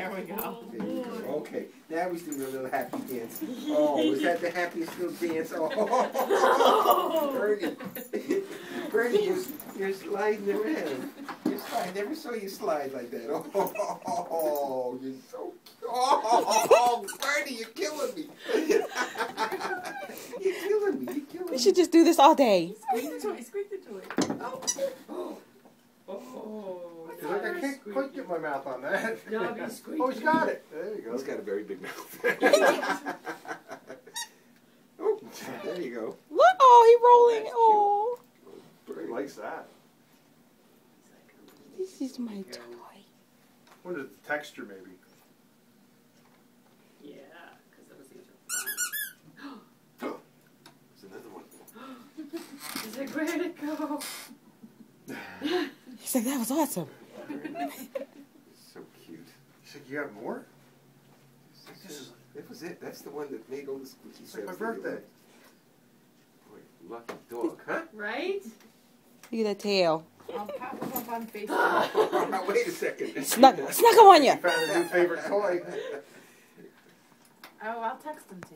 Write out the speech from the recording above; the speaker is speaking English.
There we go. There you go. Okay, now we do a little happy dance. Oh, was that the happiest little dance? Oh, Bernie. Bernie, you're sliding around. You're sliding. I never saw you slide like that. Oh, you're so cute. Oh, Bernie, you're killing me. You're killing me. You're killing me. We should just do this all day. Squeak the toy. Squeak the toy. Oh. Oh. He's like, I can't quite get my mouth on that. Dobby, squeak. Oh, he's got it. There you go. He's got a very big mouth. Oh, there you go. Look, oh, he rolling. Oh, He likes that. this is my toy. What is the texture, maybe? Yeah, because those things are fun. There's another one. He's like, where'd it go? He's like, that was awesome. So cute. He's like, you have more? That was it. That's the one that made all the squeaky It's like my sounds. birthday. Boy, lucky dog, huh? Right? Look at that tail. I'll pop him up on Facebook. Wait a second. Snuck him on you. He found a new favorite toy. Oh, I'll text him to you.